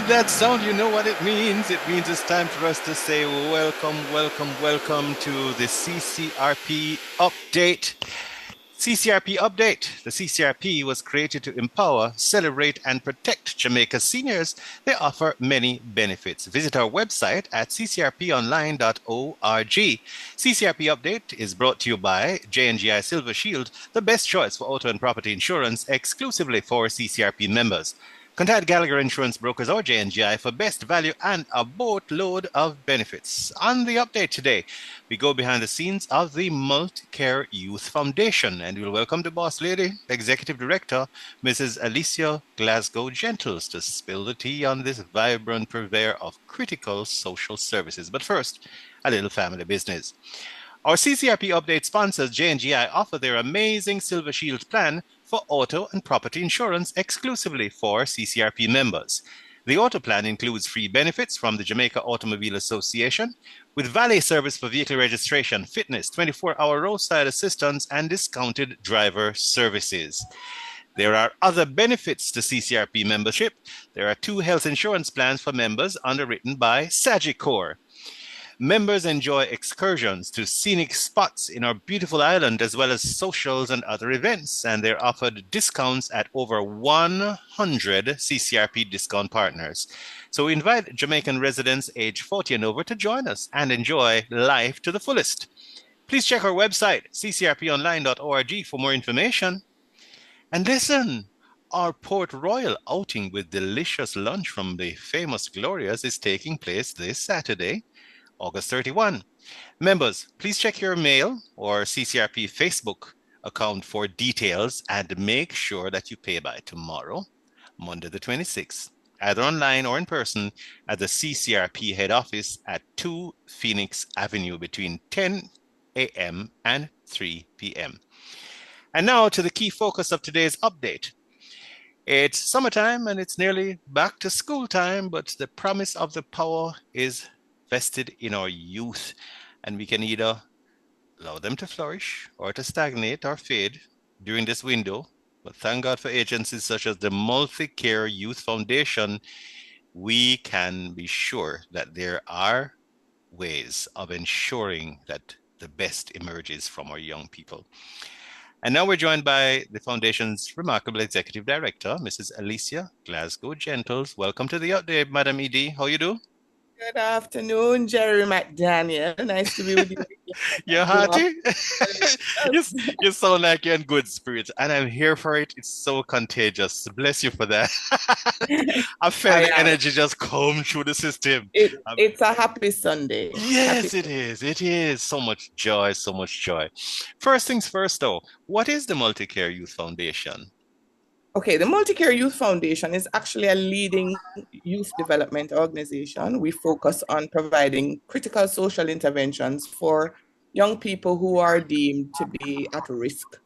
with that sound, you know what it means. It means it's time for us to say welcome, welcome, welcome to the CCRP update. CCRP update. The CCRP was created to empower, celebrate, and protect Jamaica's seniors. They offer many benefits. Visit our website at ccrponline.org. CCRP update is brought to you by J&GI Silver Shield, the best choice for auto and property insurance exclusively for CCRP members. Contact Gallagher Insurance Brokers or J&GI for best value and a boatload of benefits. On the update today, we go behind the scenes of the Multicare Youth Foundation, and we'll welcome the boss lady, Executive Director, Mrs. Alicia Glasgow Gentles, to spill the tea on this vibrant purveyor of critical social services. But first, a little family business. Our CCRP update sponsors, J&GI, offer their amazing Silver Shield plan for auto and property insurance exclusively for CCRP members. The auto plan includes free benefits from the Jamaica Automobile Association, with valet service for vehicle registration, fitness, 24-hour roadside assistance, and discounted driver services. There are other benefits to CCRP membership. There are 2 health insurance plans for members underwritten by Sagicor. Members enjoy excursions to scenic spots in our beautiful island, as well as socials and other events, and they're offered discounts at over 100 CCRP discount partners. So we invite Jamaican residents age 40 and over to join us and enjoy life to the fullest. Please check our website, ccrponline.org, for more information. And listen, our Port Royal outing with delicious lunch from the famous Glorias is taking place this Saturday, August 31. Members, please check your mail or CCRP Facebook account for details and make sure that you pay by tomorrow, Monday the 26th, either online or in person at the CCRP head office at 2 Phoenix Avenue between 10 a.m. and 3 p.m. And now to the key focus of today's update. It's summertime and it's nearly back to school time, but the promise of the power is vested in our youth, and we can either allow them to flourish or to stagnate or fade during this window. But thank God for agencies such as the Multicare Youth Foundation. We can be sure that there are ways of ensuring that the best emerges from our young people. And now we're joined by the Foundation's remarkable Executive Director, Mrs. Alicia Glasgow Gentles. Welcome to the update, Madam ED. How you do? Good afternoon, Jerry McDaniel. Nice to be with you. You're hearty? You sound like you're in good spirits, and I'm here for it. It's so contagious. Bless you for that. I felt the energy just come through the system. It's a happy Sunday. Yes, it is. It is. So much joy, so much joy. First things first, though, what is the Multicare Youth Foundation? Okay, the Multicare Youth Foundation is actually a leading youth development organization. We focus on providing critical social interventions for young people who are deemed to be at risk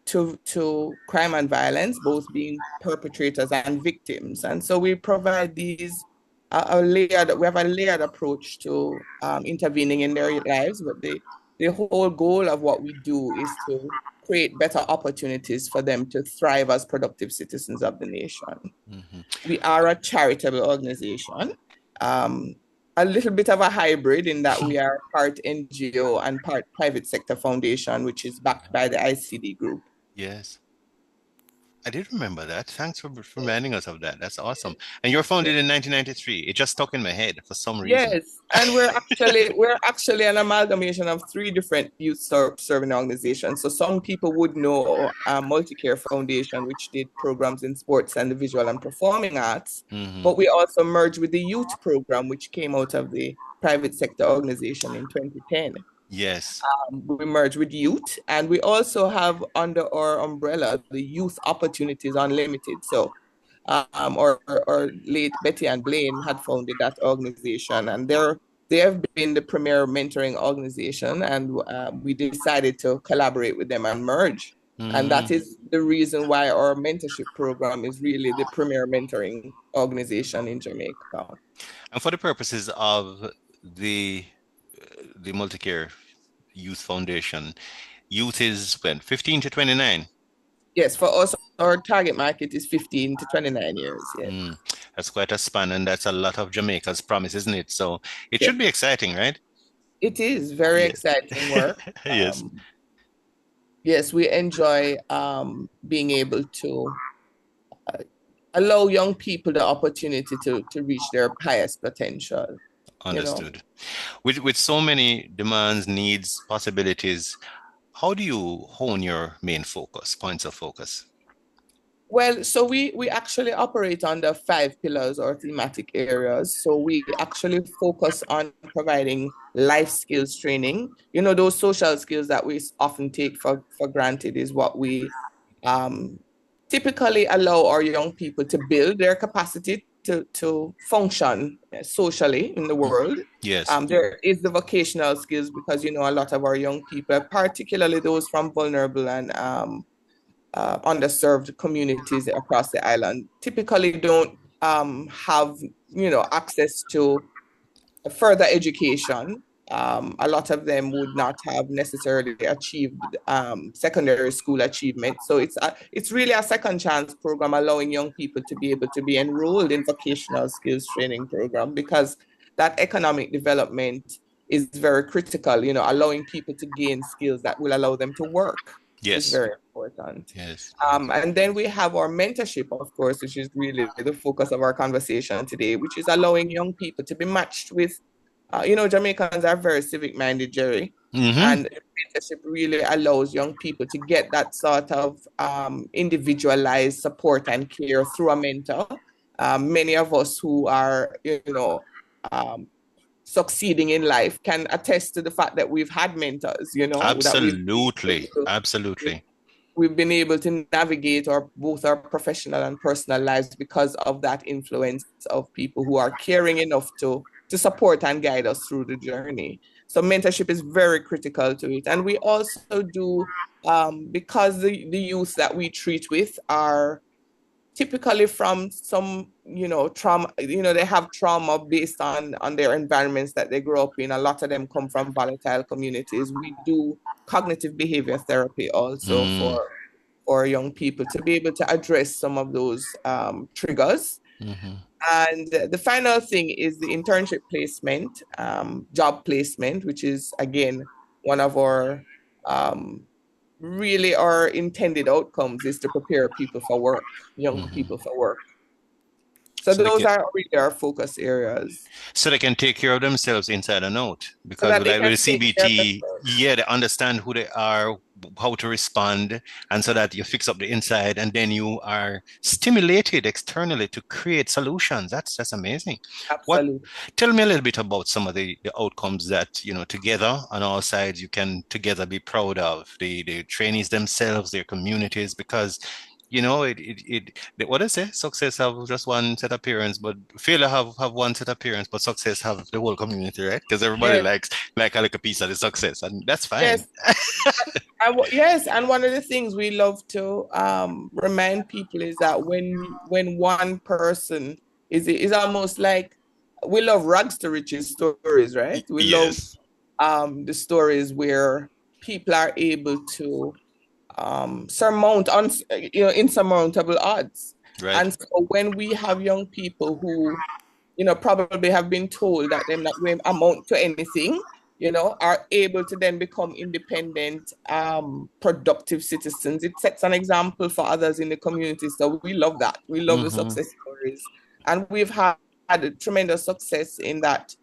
to crime and violence, both being perpetrators and victims. And so we provide these we have a layered approach to intervening in their lives, but the whole goal of what we do is to create better opportunities for them to thrive as productive citizens of the nation. Mm-hmm. We are a charitable organization, a little bit of a hybrid in that we are part NGO and part private sector foundation, which is backed by the ICD group. Yes. I did remember that. Thanks for reminding us of that. That's awesome. And you were founded in 1993. It just stuck in my head for some reason. Yes, and we're actually an amalgamation of 3 different youth serving organizations. So some people would know Multicare Foundation, which did programs in sports and the visual and performing arts. Mm-hmm. But we also merged with the youth program, which came out of the private sector organization in 2010. Yes. We merged with youth, and we also have under our umbrella the Youth Opportunities Unlimited. So our late Betty and Blaine had founded that organization, and they have been the premier mentoring organization, and we decided to collaborate with them and merge. Mm-hmm. And that is the reason why our mentorship program is really the premier mentoring organization in Jamaica. And for the purposes of the Multicare Youth Foundation, youth is when 15 to 29. Yes, for us, our target market is 15 to 29 years. Yes. That's quite a span, and that's a lot of Jamaica's promise, isn't it? So it Yeah, should be exciting, right? it is very Yeah. exciting work. Yes, Yes, we enjoy being able to allow young people the opportunity to reach their highest potential, you know. understood. With so many demands, needs, possibilities, how do you hone your main focus, points of focus? Well, so we actually operate under 5 pillars or thematic areas. So we actually focus on providing life skills training. You know, those social skills that we often take for granted is what we um, typically allow our young people to build their capacity to function socially in the Mm. world. Yes. There is the vocational skills because, you know, a lot of our young people, particularly those from vulnerable and underserved communities across the island typically don't have, you know, access to further education. A lot of them would not have necessarily achieved secondary school achievement. So it's really a second chance program allowing young people to be able to be enrolled in vocational skills training program because that economic development is very critical. You know, allowing people to gain skills that will allow them to work is Yes. very important. Yes. And then we have our mentorship, of course, which is really the focus of our conversation today, which is allowing young people to be matched with, you know, Jamaicans are very civic-minded, Jerry, Mm-hmm. and mentorship really allows young people to get that sort of individualized support and care through a mentor. Many of us who are, you know, um, succeeding in life can attest to the fact that we've had mentors, you know, that Absolutely. Absolutely. we've been able to navigate our both our professional and personal lives because of that influence of people who are caring enough to support and guide us through the journey. So mentorship is very critical to it. And we also do because the youth that we treat with are typically from some, you know, trauma, you know, they have trauma based on their environments that they grew up in. A lot of them come from volatile communities. We do cognitive behavior therapy also Mm. for young people to be able to address some of those triggers. Mm-hmm. And the final thing is the internship placement, job placement, which is again one of our um, really our intended outcomes is to prepare people for work, young Mm-hmm. people for work. So So they those can are really our focus areas so they can take care of themselves inside and out. so Because that with they like with can the take care of CBT, themselves. yeah, they understand who they are, how to respond, and so that you fix up the inside and then you are stimulated externally to create solutions. That's amazing. What Absolutely. Tell me a little bit about some of the outcomes that, you know, together on all sides you can together be proud of. The trainees themselves, their communities, because you know, what I say, success have just one set appearance, but failure have one set appearance, but success have the whole community, right? Because everybody Yes, likes like a little piece of the success, and that's fine. yes. Yes, and one of the things we love to remind people is that when one person is almost like we love rags to riches stories, right? We love Yes, the stories where people are able to surmount you know, insurmountable odds. right. And so when we have young people who, you know, probably have been told that they're not going to amount to anything, you know, are able to then become independent, productive citizens. It sets an example for others in the community. So we love that. We love the Mm-hmm. success stories. And we've had tremendous success in that.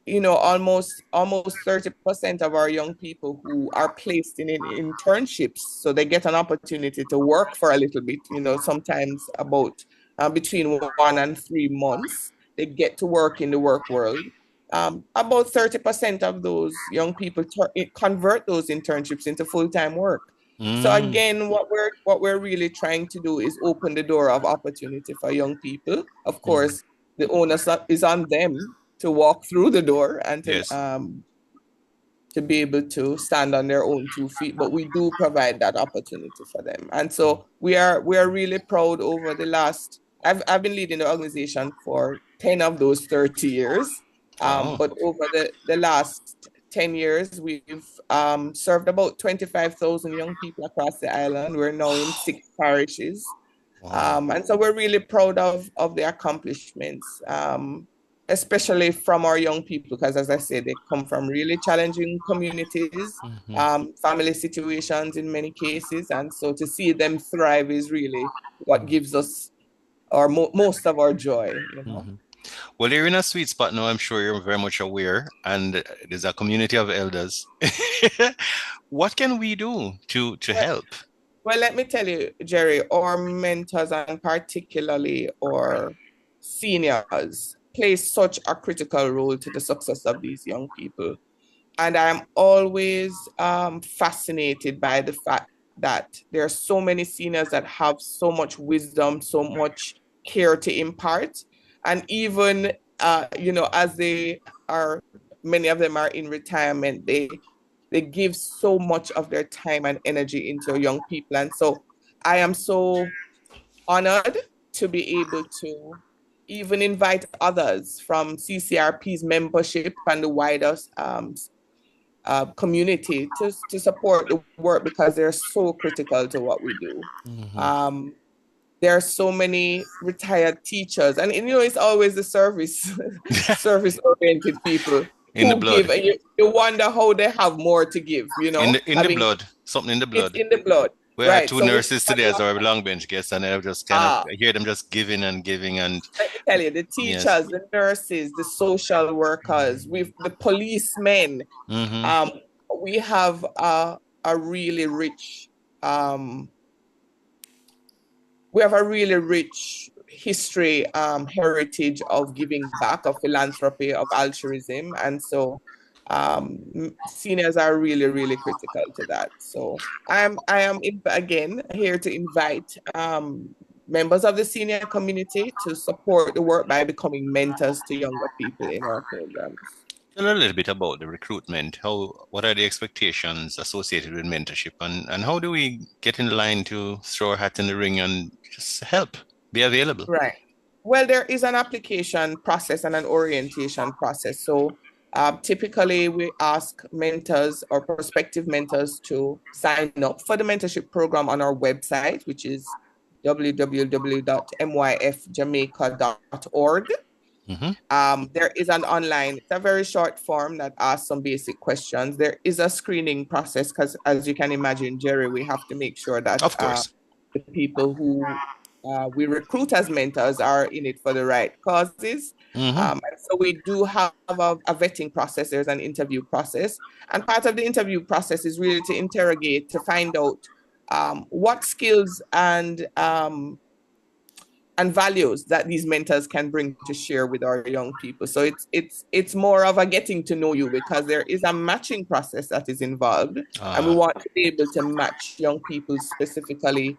You know, almost 30% of our young people who are placed in internships, so they get an opportunity to work for a little bit, you know, sometimes about between 1 and 3 months they get to work in the work world. About 30% of those young people convert those internships into full-time work. So Mm. again, what we're really trying to do is open the door of opportunity for young people. Of Mm. course, the onus is on them to walk through the door and Yes. to be able to stand on their own 2 feet, but we do provide that opportunity for them. And so we are really proud over the last, I've been leading the organization for 10 of those 30 years. Wow. But over the last 10 years, we've served about 25,000 young people across the island. We're now in 6 parishes. Wow. And so we're really proud of the accomplishments, especially from our young people, because as I said, they come from really challenging communities, Mhm. family situations in many cases. And so to see them thrive is really what gives us our most of our joy, you know. Mhm. Well, you're in a sweet spot now. I'm sure you're very much aware, and there's a community of elders. What can we do to Well, help? well, let me tell you, Jerry, our mentors and particularly our seniors play such a critical role to the success of these young people. And I'm always fascinated by the fact that there are so many seniors that have so much wisdom, so much care to impart. And even, as they are, many of them are in retirement, they give so much of their time and energy into young people. And so I am so honored to be able to even invite others from CCRP's membership and the wider community to support the work because they're so critical to what we do. Mhm. Um, there are so many retired teachers, and it's always the service oriented people In the who give, blood, and you wonder how they have more to give. in I the mean, blood, something in the it's blood. in the blood, We had right? two So we nurses have today a as lot. our long bench guests, and I just kind of Ah, hear them just giving and giving and let me tell you, the yes. teachers, the nurses, the social workers, with the policemen. Hmm. Um, we have a really rich um, we have a really rich history, heritage of giving back, of philanthropy, of altruism. And so seniors are really, really critical to that. So I am again here to invite members of the senior community to support the work by becoming mentors to younger people in our programs. Tell a little bit about the recruitment. What are the expectations associated with mentorship, and how do we get in line to throw our hat in the ring and just help, be available? Right. Well, there is an application process and an orientation process. So typically, we ask mentors or prospective mentors to sign up for the mentorship program on our website, which is www.myfjamaica.org. Hmm. There is an online, it's a very short form that asks some basic questions. There is a screening process because, as you can imagine, Jerry, we have to make sure that Of course. the people who we recruit as mentors are in it for the right causes. Hmm. And so we do have a vetting process, there's an interview process. And part of the interview process is really to interrogate, to find out what skills and values that these mentors can bring to share with our young people. So it's more of a getting to know you because there is a matching process that is involved, and we Uh, want to be able to match young people specifically,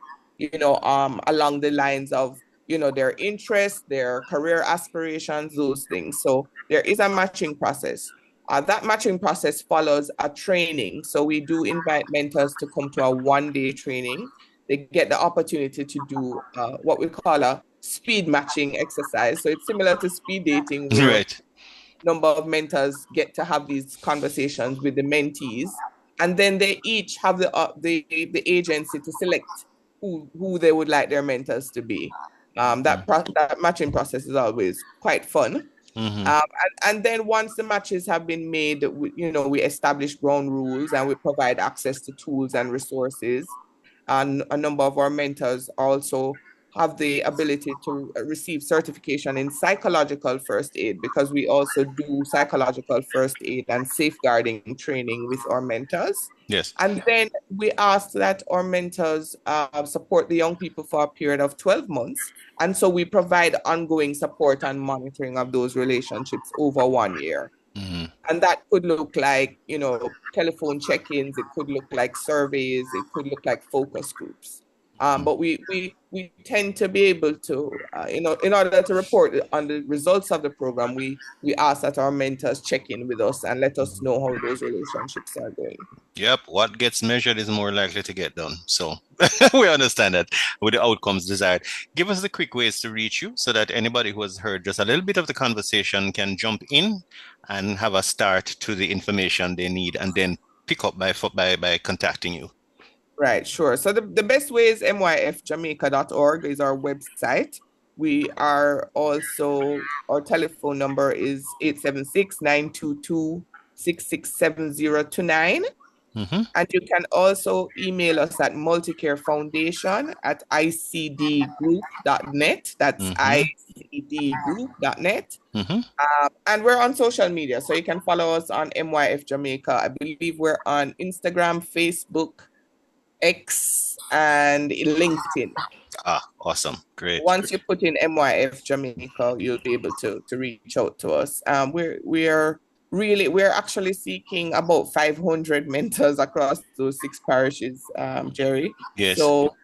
along the lines of their interests, their career aspirations, those things. So there is a matching process. That matching process follows a training. So we do invite mentors to come to a 1 day training. They get the opportunity to do what we call a speed matching exercise. So it's similar to speed dating, where right. number of mentors get to have these conversations with the mentees, and then they each have the agency to select who they would like their mentors to be. That matching process is always quite fun. Hmm. And then once the matches have been made, we establish ground rules and we provide access to tools and resources. And a number of our mentors also have the ability to receive certification in psychological first aid because we also do psychological first aid and safeguarding training with our mentors. Yes. And then we ask that our mentors support the young people for a period of 12 months. And so we provide ongoing support and monitoring of those relationships over 1 year. Hmm. And that could look like, telephone check-ins, it could look like surveys, it could look like focus groups. But we tend to be able to, in order to report on the results of the program, we ask that our mentors check in with us and let us know how those relationships are going. Yep, what gets measured is more likely to get done. So we understand that with the outcomes desired. Give us the quick ways to reach you so that anybody who has heard just a little bit of the conversation can jump in and have a start to the information they need and then pick up by contacting you. Right, sure. So the best way is myfjamaica.org is our website. We are also, our telephone number is 876-922-667029. Mm-hmm. And you can also email us at multicarefoundation@icdgroup.net. That's Mm-hmm. icdgroup.net. Mm-hmm. And we're on social media, so you can follow us on MYF Jamaica. I believe we're on Instagram, Facebook, X, and LinkedIn. Ah, awesome. Great. Once you put in MYF Jamaica, you'll be able to reach out to us. We're actually seeking about 500 mentors across those 6 parishes, Jerry. Yes. So,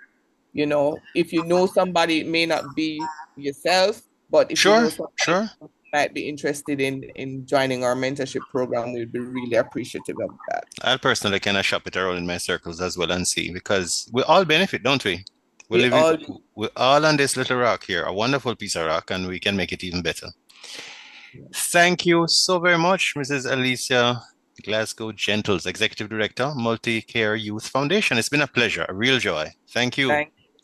if you know somebody, it may not be yourself, but if you know Sure. somebody Sure. who might be interested in joining our mentorship program, we'd be really appreciative of that. I'll personally kind of shop it around in my circles as well and see because we all benefit, don't we? We We live all we're all on this little rock here, a wonderful piece of rock, and we can make it even better. Thank you so very much, Mrs. Alicia Glasgow Gentles, Executive Director, Multi-Care Youth Foundation. It's been a pleasure, a real joy. Thank you.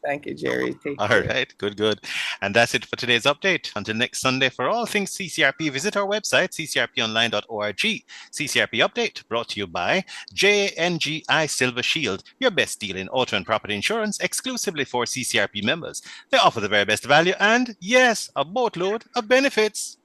thank you, Jerry. Take All care. right, good, good. And that's it for today's update. Until next Sunday, for all things CCRP, visit our website, ccrponline.org. CCRP Update brought to you by JNGI Silver Shield, your best deal in auto and property insurance exclusively for CCRP members. They offer the very best value and, yes, a boatload of benefits.